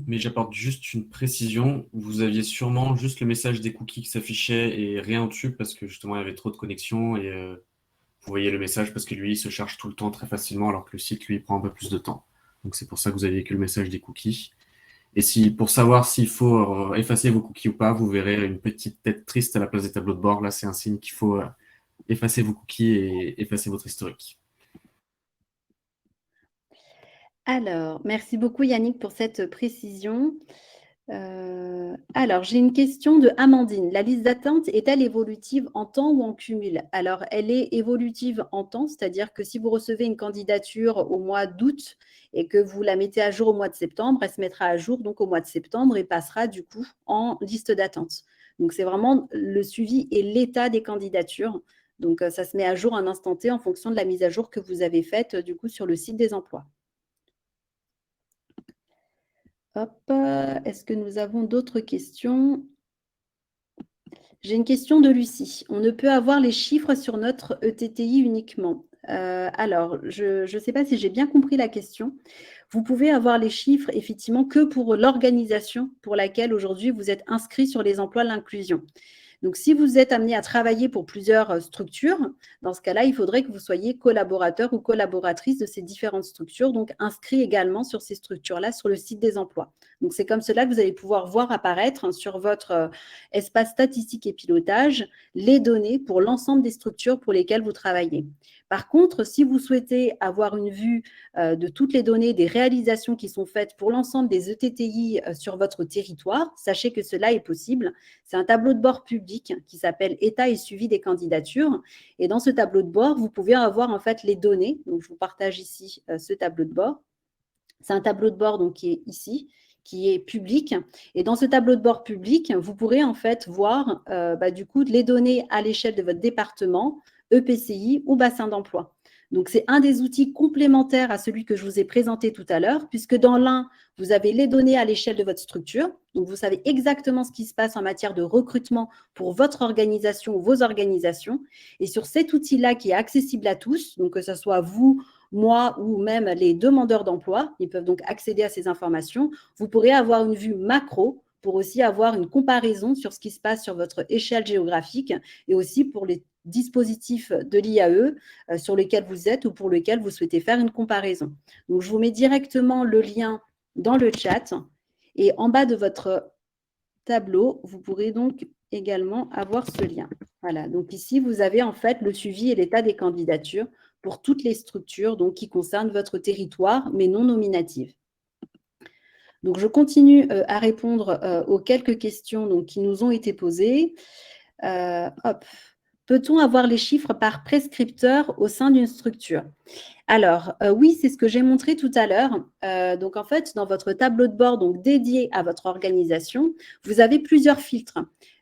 Mais j'apporte juste une précision. Vous aviez sûrement juste le message des cookies qui s'affichait et rien dessus parce que justement il y avait trop de connexions et vous voyez le message parce que lui il se charge tout le temps très facilement alors que le site lui prend un peu plus de temps. Donc c'est pour ça que vous aviez que le message des cookies. Et si pour savoir s'il faut effacer vos cookies ou pas, vous verrez une petite tête triste à la place des tableaux de bord. Là c'est un signe qu'il faut effacer vos cookies et effacer votre historique. Alors, merci beaucoup Yannick pour cette précision. Alors, j'ai une question de Amandine. La liste d'attente est-elle évolutive en temps ou en cumul? Alors, elle est évolutive en temps, c'est-à-dire que si vous recevez une candidature au mois d'août et que vous la mettez à jour au mois de septembre, elle se mettra à jour donc au mois de septembre et passera du coup en liste d'attente. Donc, c'est vraiment le suivi et l'état des candidatures. Donc, ça se met à jour à un instant T en fonction de la mise à jour que vous avez faite du coup sur le site des emplois. Hop, est-ce que nous avons d'autres questions? J'ai une question de Lucie. On ne peut avoir les chiffres sur notre ETTI uniquement. Alors, je ne sais pas si j'ai bien compris la question. Vous pouvez avoir les chiffres effectivement que pour l'organisation pour laquelle aujourd'hui vous êtes inscrit sur les emplois de l'inclusion. Donc, si vous êtes amené à travailler pour plusieurs structures, dans ce cas-là, il faudrait que vous soyez collaborateur ou collaboratrice de ces différentes structures, donc inscrit également sur ces structures-là sur le site des emplois. Donc, c'est comme cela que vous allez pouvoir voir apparaître sur votre espace statistique et pilotage les données pour l'ensemble des structures pour lesquelles vous travaillez. Par contre, si vous souhaitez avoir une vue de toutes les données, des réalisations qui sont faites pour l'ensemble des ETTI sur votre territoire, sachez que cela est possible. C'est un tableau de bord public qui s'appelle État et suivi des candidatures. Et dans ce tableau de bord, vous pouvez avoir en fait les données. Donc, je vous partage ici ce tableau de bord. C'est un tableau de bord donc, qui est ici, qui est public. Et dans ce tableau de bord public, vous pourrez en fait voir du coup les données à l'échelle de votre département, EPCI ou bassin d'emploi. Donc, c'est un des outils complémentaires à celui que je vous ai présenté tout à l'heure, puisque dans l'un, vous avez les données à l'échelle de votre structure. Donc, vous savez exactement ce qui se passe en matière de recrutement pour votre organisation ou vos organisations. Et sur cet outil-là qui est accessible à tous, donc que ce soit vous, moi ou même les demandeurs d'emploi, ils peuvent donc accéder à ces informations. Vous pourrez avoir une vue macro pour aussi avoir une comparaison sur ce qui se passe sur votre échelle géographique et aussi pour les dispositifs de l'IAE sur lesquels vous êtes ou pour lesquels vous souhaitez faire une comparaison. Donc, je vous mets directement le lien dans le chat et en bas de votre tableau, vous pourrez donc également avoir ce lien. Voilà, donc ici, vous avez en fait le suivi et l'état des candidatures pour toutes les structures donc, qui concernent votre territoire, mais non nominatives. Donc, je continue à répondre aux quelques questions donc, qui nous ont été posées. Hop. Peut-on avoir les chiffres par prescripteur au sein d'une structure? Alors, oui, c'est ce que j'ai montré tout à l'heure. Donc, en fait, dans votre tableau de bord donc, dédié à votre organisation, vous avez plusieurs filtres.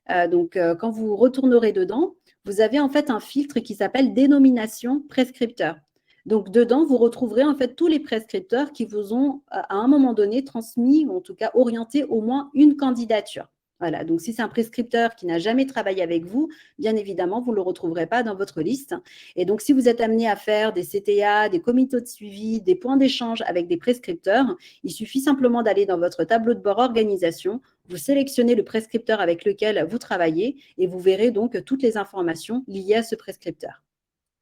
Quand vous retournerez dedans, vous avez en fait un filtre qui s'appelle dénomination prescripteur. Donc, dedans, vous retrouverez en fait tous les prescripteurs qui vous ont, à un moment donné, transmis, ou en tout cas orienté au moins une candidature. Voilà, donc si c'est un prescripteur qui n'a jamais travaillé avec vous, bien évidemment, vous ne le retrouverez pas dans votre liste. Et donc, si vous êtes amené à faire des CTA, des comités de suivi, des points d'échange avec des prescripteurs, il suffit simplement d'aller dans votre tableau de bord organisation, vous sélectionnez le prescripteur avec lequel vous travaillez et vous verrez donc toutes les informations liées à ce prescripteur.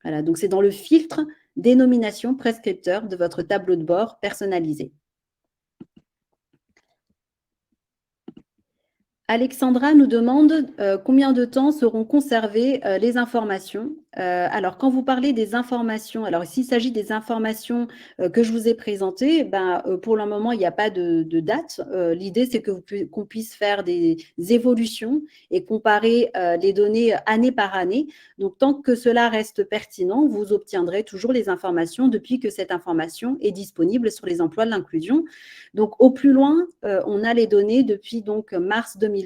Voilà, donc c'est dans le filtre dénomination prescripteur de votre tableau de bord personnalisé. Alexandra nous demande combien de temps seront conservées les informations. Alors, quand vous parlez des informations, alors s'il s'agit des informations que je vous ai présentées, pour le moment, il n'y a pas de date. L'idée, c'est qu'on puisse faire des évolutions et comparer les données année par année. Donc, tant que cela reste pertinent, vous obtiendrez toujours les informations depuis que cette information est disponible sur les emplois de l'inclusion. Donc, au plus loin, on a les données depuis donc mars 2020.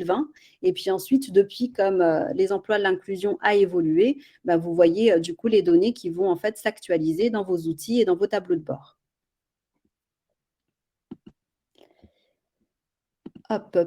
Et puis ensuite, depuis comme les emplois de l'inclusion a évolué, vous voyez du coup les données qui vont en fait s'actualiser dans vos outils et dans vos tableaux de bord.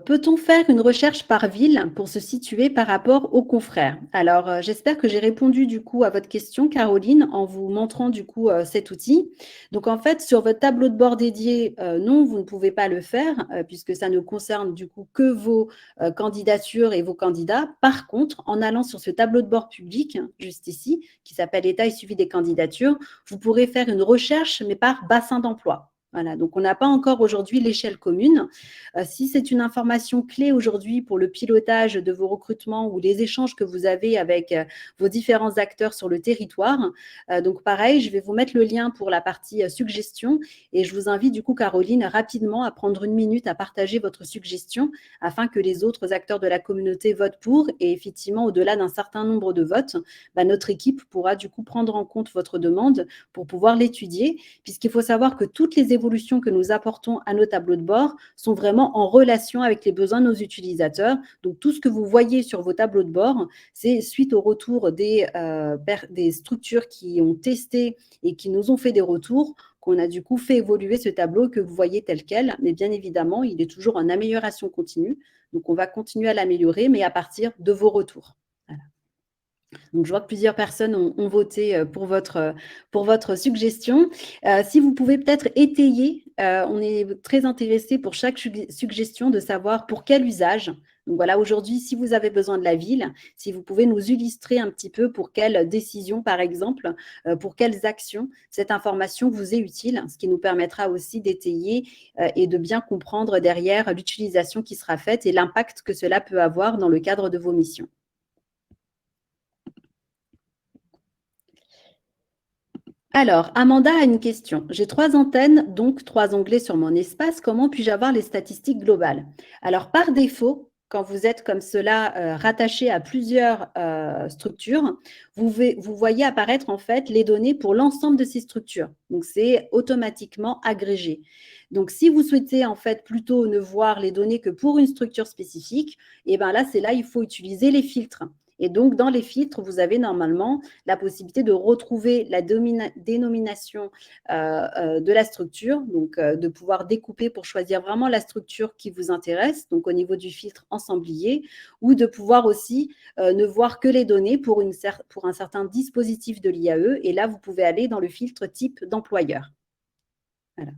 Peut-on faire une recherche par ville pour se situer par rapport aux confrères? Alors, j'espère que j'ai répondu du coup à votre question, Caroline, en vous montrant du coup cet outil. Donc, en fait, sur votre tableau de bord dédié, non, vous ne pouvez pas le faire puisque ça ne concerne du coup que vos candidatures et vos candidats. Par contre, en allant sur ce tableau de bord public, juste ici, qui s'appelle État et suivi des candidatures, vous pourrez faire une recherche, mais par bassin d'emploi. Voilà, donc on n'a pas encore aujourd'hui l'échelle commune. Si c'est une information clé aujourd'hui pour le pilotage de vos recrutements ou les échanges que vous avez avec vos différents acteurs sur le territoire, donc pareil, je vais vous mettre le lien pour la partie suggestion et je vous invite du coup, Caroline, rapidement à prendre une minute à partager votre suggestion afin que les autres acteurs de la communauté votent pour et effectivement, au-delà d'un certain nombre de votes, notre équipe pourra du coup prendre en compte votre demande pour pouvoir l'étudier, puisqu'il faut savoir que toutes les évolutions que nous apportons à nos tableaux de bord sont vraiment en relation avec les besoins de nos utilisateurs. Donc, tout ce que vous voyez sur vos tableaux de bord, c'est suite au retour des structures qui ont testé et qui nous ont fait des retours qu'on a du coup fait évoluer ce tableau que vous voyez tel quel. Mais bien évidemment, il est toujours en amélioration continue. Donc, on va continuer à l'améliorer, mais à partir de vos retours. Voilà. Donc, je vois que plusieurs personnes ont voté pour votre suggestion. Si vous pouvez peut-être étayer, on est très intéressé pour chaque suggestion de savoir pour quel usage. Donc voilà, aujourd'hui, si vous avez besoin de la ville, si vous pouvez nous illustrer un petit peu pour quelle décision, par exemple, pour quelles actions cette information vous est utile, ce qui nous permettra aussi d'étayer et de bien comprendre derrière l'utilisation qui sera faite et l'impact que cela peut avoir dans le cadre de vos missions. Alors, Amanda a une question. J'ai 3 antennes, donc 3 onglets sur mon espace. Comment puis-je avoir les statistiques globales? Alors, par défaut, quand vous êtes comme cela rattaché à plusieurs structures, vous voyez apparaître en fait les données pour l'ensemble de ces structures. Donc, c'est automatiquement agrégé. Donc, si vous souhaitez en fait plutôt ne voir les données que pour une structure spécifique, et bien là, c'est là il faut utiliser les filtres. Et donc, dans les filtres, vous avez normalement la possibilité de retrouver la dénomination de la structure, donc de pouvoir découper pour choisir vraiment la structure qui vous intéresse, donc au niveau du filtre ensemblier, ou de pouvoir aussi ne voir que les données pour un certain dispositif de l'IAE. Et là, vous pouvez aller dans le filtre type d'employeur. Voilà.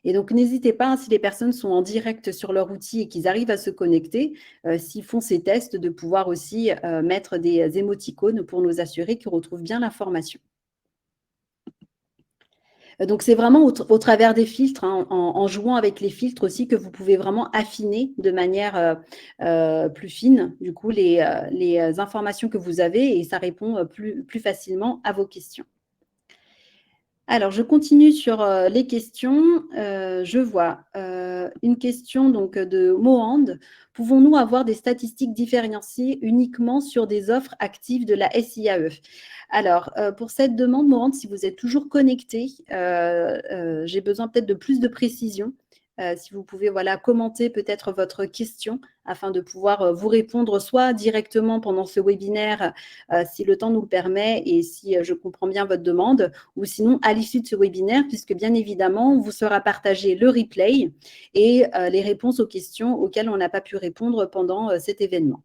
Et donc, n'hésitez pas, si les personnes sont en direct sur leur outil et qu'ils arrivent à se connecter, s'ils font ces tests, de pouvoir aussi mettre des émoticônes pour nous assurer qu'ils retrouvent bien l'information. Donc, c'est vraiment au travers des filtres, hein, en jouant avec les filtres aussi, que vous pouvez vraiment affiner de manière plus fine, du coup, les informations que vous avez et ça répond plus facilement à vos questions. Alors, je continue sur les questions. Je vois une question donc, de Mohand. Pouvons-nous avoir des statistiques différenciées uniquement sur des offres actives de la SIAE? Alors, pour cette demande, Mohand, si vous êtes toujours connecté, j'ai besoin peut-être de plus de précision. Si vous pouvez voilà, commenter peut-être votre question afin de pouvoir vous répondre soit directement pendant ce webinaire, si le temps nous le permet et si je comprends bien votre demande, ou sinon à l'issue de ce webinaire, puisque bien évidemment, vous sera partagé le replay et les réponses aux questions auxquelles on n'a pas pu répondre pendant cet événement.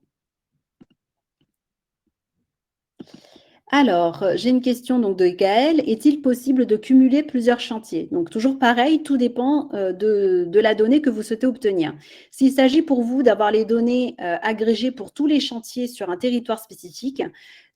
Alors, j'ai une question donc de Gaëlle. Est-il possible de cumuler plusieurs chantiers? Donc, toujours pareil, tout dépend de la donnée que vous souhaitez obtenir. S'il s'agit pour vous d'avoir les données agrégées pour tous les chantiers sur un territoire spécifique,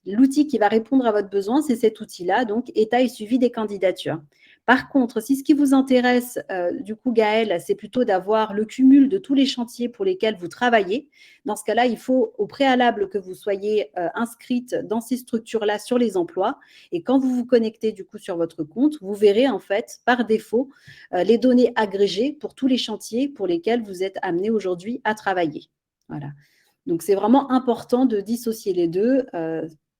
l'outil qui va répondre à votre besoin, c'est cet outil-là, donc état et suivi des candidatures. Par contre, si ce qui vous intéresse, du coup, Gaëlle, c'est plutôt d'avoir le cumul de tous les chantiers pour lesquels vous travaillez, dans ce cas-là, il faut au préalable que vous soyez inscrite dans ces structures-là sur les emplois. Et quand vous vous connectez du coup sur votre compte, vous verrez en fait par défaut les données agrégées pour tous les chantiers pour lesquels vous êtes amené aujourd'hui à travailler. Voilà. Donc, c'est vraiment important de dissocier les deux,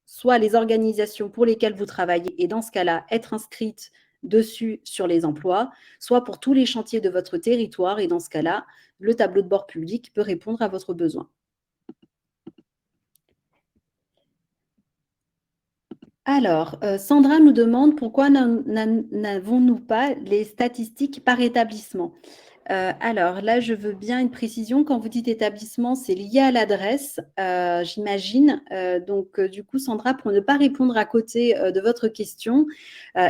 soit les organisations pour lesquelles vous travaillez et dans ce cas-là, être inscrite dessus sur les emplois, soit pour tous les chantiers de votre territoire et dans ce cas-là, le tableau de bord public peut répondre à votre besoin. Alors, Sandra nous demande pourquoi n'avons-nous pas les statistiques par établissement? Alors là, je veux bien une précision. Quand vous dites établissement, c'est lié à l'adresse, j'imagine. Donc, du coup, Sandra, pour ne pas répondre à côté de votre question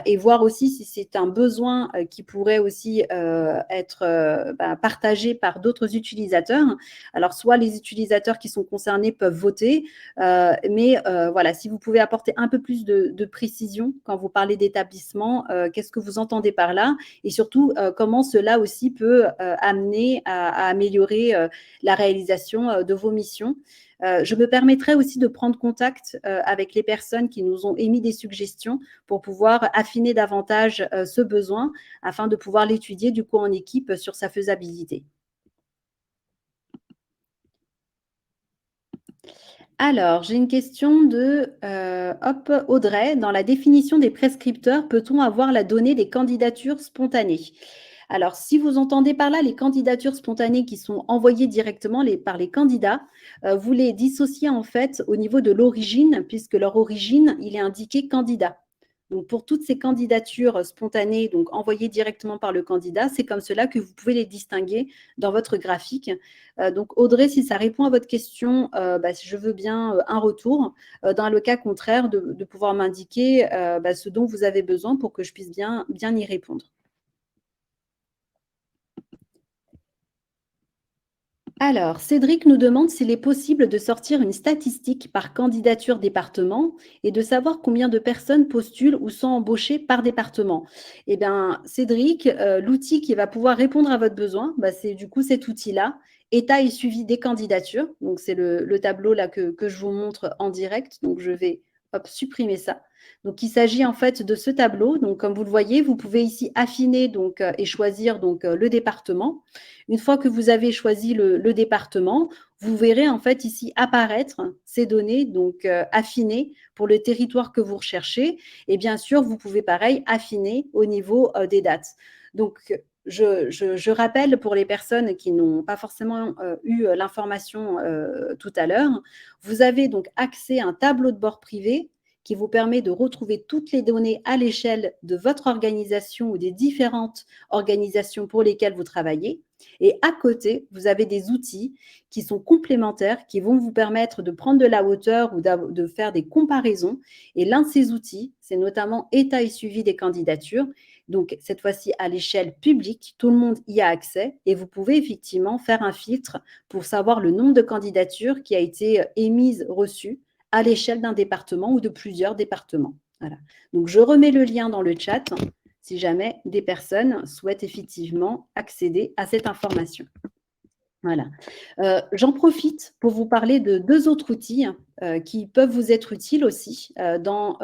et voir aussi si c'est un besoin qui pourrait aussi être partagé par d'autres utilisateurs. Alors, soit les utilisateurs qui sont concernés peuvent voter, mais voilà, si vous pouvez apporter un peu plus de précision quand vous parlez d'établissement, qu'est-ce que vous entendez par là? Et surtout, comment cela aussi peut amener à améliorer la réalisation de vos missions. Je me permettrai aussi de prendre contact avec les personnes qui nous ont émis des suggestions pour pouvoir affiner davantage ce besoin afin de pouvoir l'étudier du coup en équipe sur sa faisabilité. Alors, j'ai une question de Audrey. Dans la définition des prescripteurs, peut-on avoir la donnée des candidatures spontanées? Alors, si vous entendez par là les candidatures spontanées qui sont envoyées directement par les candidats, vous les dissociez en fait au niveau de l'origine, puisque leur origine, il est indiqué candidat. Donc, pour toutes ces candidatures spontanées, donc envoyées directement par le candidat, c'est comme cela que vous pouvez les distinguer dans votre graphique. Donc, Audrey, si ça répond à votre question, je veux bien un retour. Dans le cas contraire, de pouvoir m'indiquer ce dont vous avez besoin pour que je puisse bien y répondre. Alors, Cédric nous demande s'il est possible de sortir une statistique par candidature département et de savoir combien de personnes postulent ou sont embauchées par département. Eh bien, Cédric, l'outil qui va pouvoir répondre à votre besoin, c'est du coup cet outil-là, état et suivi des candidatures. Donc, c'est le tableau là que je vous montre en direct. Donc, je vais supprimer ça. Donc, il s'agit en fait de ce tableau. Donc, comme vous le voyez, vous pouvez ici affiner donc, et choisir donc, le département. Une fois que vous avez choisi le département, vous verrez en fait ici apparaître ces données donc affinées pour le territoire que vous recherchez. Et bien sûr, vous pouvez pareil affiner au niveau des dates. Donc, je rappelle pour les personnes qui n'ont pas forcément eu l'information tout à l'heure, vous avez donc accès à un tableau de bord privé qui vous permet de retrouver toutes les données à l'échelle de votre organisation ou des différentes organisations pour lesquelles vous travaillez. Et à côté, vous avez des outils qui sont complémentaires, qui vont vous permettre de prendre de la hauteur ou de faire des comparaisons. Et l'un de ces outils, c'est notamment état et suivi des candidatures. Donc, cette fois-ci, à l'échelle publique, tout le monde y a accès et vous pouvez effectivement faire un filtre pour savoir le nombre de candidatures qui a été émise, reçue à l'échelle d'un département ou de plusieurs départements. Voilà. Donc, je remets le lien dans le chat si jamais des personnes souhaitent effectivement accéder à cette information. Voilà. J'en profite pour vous parler de deux autres outils qui peuvent vous être utiles aussi dans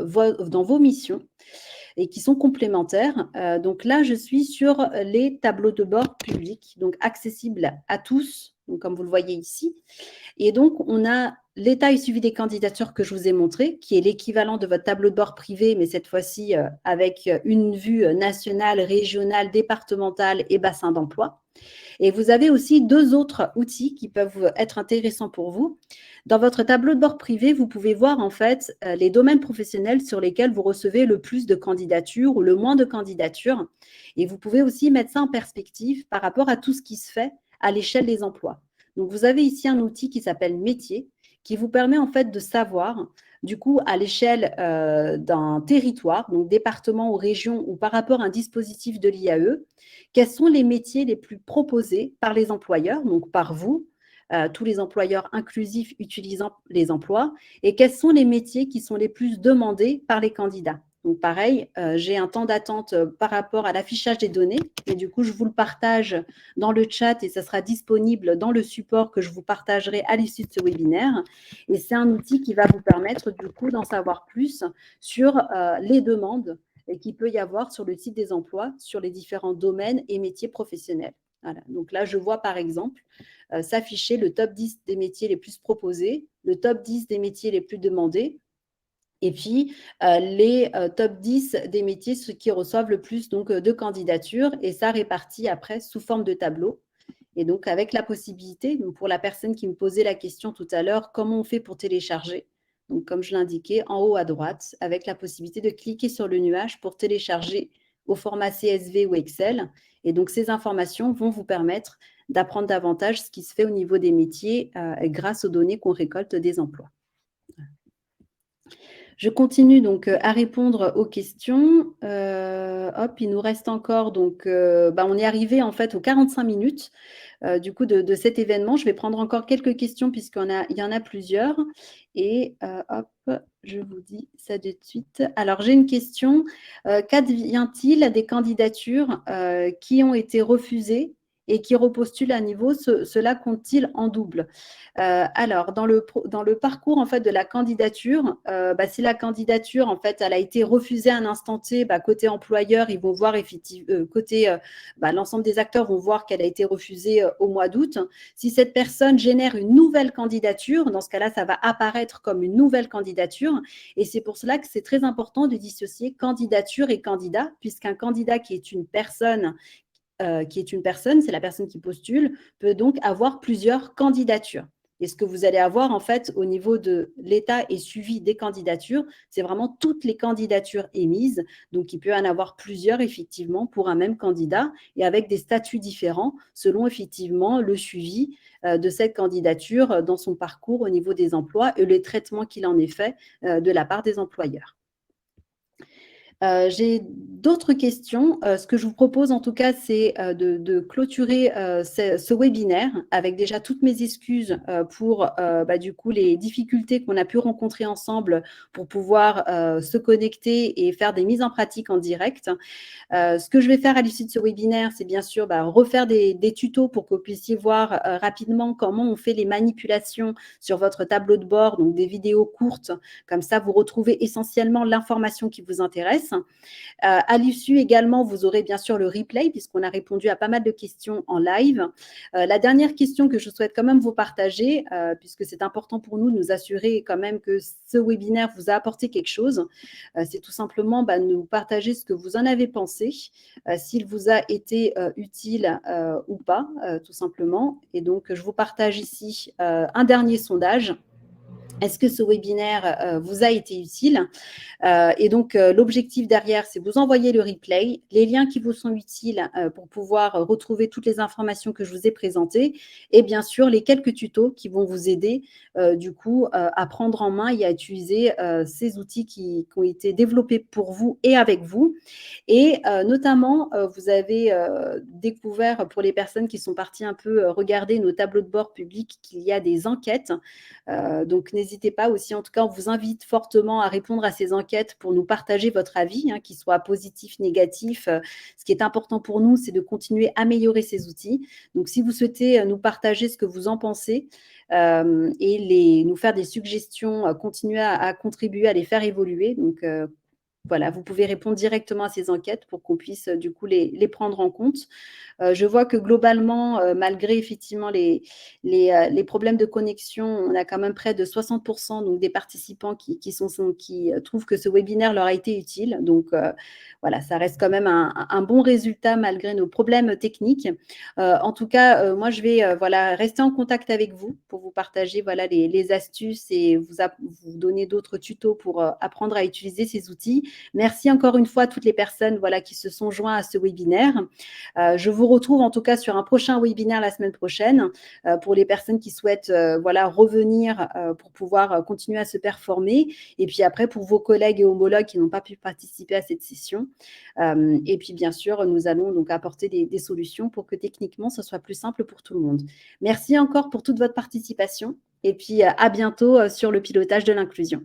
vos missions et qui sont complémentaires. Donc là, je suis sur les tableaux de bord publics, donc accessibles à tous donc comme vous le voyez ici. Et donc, on a l'état et suivi des candidatures que je vous ai montré, qui est l'équivalent de votre tableau de bord privé, mais cette fois-ci avec une vue nationale, régionale, départementale et bassin d'emploi. Et vous avez aussi 2 autres outils qui peuvent être intéressants pour vous. Dans votre tableau de bord privé, vous pouvez voir en fait les domaines professionnels sur lesquels vous recevez le plus de candidatures ou le moins de candidatures. Et vous pouvez aussi mettre ça en perspective par rapport à tout ce qui se fait à l'échelle des emplois. Donc, vous avez ici un outil qui s'appelle Métier, qui vous permet en fait de savoir, du coup, à l'échelle d'un territoire, donc département ou région, ou par rapport à un dispositif de l'IAE, quels sont les métiers les plus proposés par les employeurs, donc par vous, tous les employeurs inclusifs utilisant les emplois, et quels sont les métiers qui sont les plus demandés par les candidats. Donc pareil, j'ai un temps d'attente par rapport à l'affichage des données, et du coup, je vous le partage dans le chat et ça sera disponible dans le support que je vous partagerai à l'issue de ce webinaire. Et c'est un outil qui va vous permettre du coup d'en savoir plus sur les demandes qu'il peut y avoir sur le site des emplois, sur les différents domaines et métiers professionnels. Voilà. Donc là, je vois par exemple s'afficher le top 10 des métiers les plus proposés, le top 10 des métiers les plus demandés, et puis les top 10 des métiers qui reçoivent le plus donc, de candidatures, et ça réparti après sous forme de tableau. Et donc avec la possibilité, donc pour la personne qui me posait la question tout à l'heure, comment on fait pour télécharger? Donc comme je l'indiquais, en haut à droite, avec la possibilité de cliquer sur le nuage pour télécharger au format CSV ou Excel. Et donc ces informations vont vous permettre d'apprendre davantage ce qui se fait au niveau des métiers grâce aux données qu'on récolte des emplois. Je continue donc à répondre aux questions. Hop, il nous reste encore, donc on est arrivé en fait aux 45 minutes du coup de cet événement. Je vais prendre encore quelques questions puisqu'il y en a plusieurs. Et hop, je vous dis ça de suite. Alors, j'ai une question. Qu'advient-il des candidatures qui ont été refusées et qui repostulent à nouveau? Cela compte-t-il en double? Alors, dans le parcours en fait de la candidature, si la candidature en fait elle a été refusée à un instant T, côté employeur, ils vont voir effectivement côté l'ensemble des acteurs vont voir qu'elle a été refusée au mois d'août. Si cette personne génère une nouvelle candidature, dans ce cas-là, ça va apparaître comme une nouvelle candidature. Et c'est pour cela que c'est très important de dissocier candidature et candidat, puisqu'un candidat qui est une personne, c'est la personne qui postule, peut donc avoir plusieurs candidatures. Et ce que vous allez avoir en fait au niveau de l'état et suivi des candidatures, c'est vraiment toutes les candidatures émises. Donc, il peut y en avoir plusieurs effectivement pour un même candidat et avec des statuts différents selon effectivement le suivi de cette candidature dans son parcours au niveau des emplois et le traitement qu'il en est fait de la part des employeurs. J'ai d'autres questions. Ce que je vous propose en tout cas, c'est de clôturer ce webinaire avec déjà toutes mes excuses pour du coup les difficultés qu'on a pu rencontrer ensemble pour pouvoir se connecter et faire des mises en pratique en direct. Ce que je vais faire à l'issue de ce webinaire, c'est bien sûr refaire des tutos pour que vous puissiez voir rapidement comment on fait les manipulations sur votre tableau de bord, donc des vidéos courtes. Comme ça, vous retrouvez essentiellement l'information qui vous intéresse. À l'issue également, vous aurez bien sûr le replay puisqu'on a répondu à pas mal de questions en live. La dernière question que je souhaite quand même vous partager, puisque c'est important pour nous de nous assurer quand même que ce webinaire vous a apporté quelque chose, c'est tout simplement de nous partager ce que vous en avez pensé, s'il vous a été utile ou pas, tout simplement. Et donc, je vous partage ici un dernier sondage. Est-ce que ce webinaire vous a été utile? Et donc, l'objectif derrière, c'est vous envoyer le replay, les liens qui vous sont utiles pour pouvoir retrouver toutes les informations que je vous ai présentées et bien sûr, les quelques tutos qui vont vous aider du coup à prendre en main et à utiliser ces outils qui ont été développés pour vous et avec vous. Et notamment, vous avez découvert pour les personnes qui sont parties un peu regarder nos tableaux de bord publics qu'il y a des enquêtes. Donc, n'hésitez pas aussi, en tout cas, on vous invite fortement à répondre à ces enquêtes pour nous partager votre avis, qu'il soit positif, négatif. Ce qui est important pour nous, c'est de continuer à améliorer ces outils. Donc, si vous souhaitez nous partager ce que vous en pensez et nous faire des suggestions, continuer à contribuer, à les faire évoluer. Donc, voilà, vous pouvez répondre directement à ces enquêtes pour qu'on puisse, du coup, les prendre en compte. Je vois que globalement, malgré effectivement les problèmes de connexion, on a quand même près de 60 donc des participants qui trouvent que ce webinaire leur a été utile. Donc, voilà, ça reste quand même un bon résultat malgré nos problèmes techniques. En tout cas, moi, je vais, voilà, rester en contact avec vous pour vous partager, voilà, les astuces et vous donner d'autres tutos pour, apprendre à utiliser ces outils. Merci encore une fois à toutes les personnes, voilà, qui se sont joints à ce webinaire. Je vous retrouve en tout cas sur un prochain webinaire la semaine prochaine pour les personnes qui souhaitent voilà, revenir pour pouvoir continuer à se performer. Et puis après, pour vos collègues et homologues qui n'ont pas pu participer à cette session. Et puis bien sûr, nous allons donc apporter des solutions pour que techniquement, ce soit plus simple pour tout le monde. Merci encore pour toute votre participation. Et puis à bientôt sur le pilotage de l'inclusion.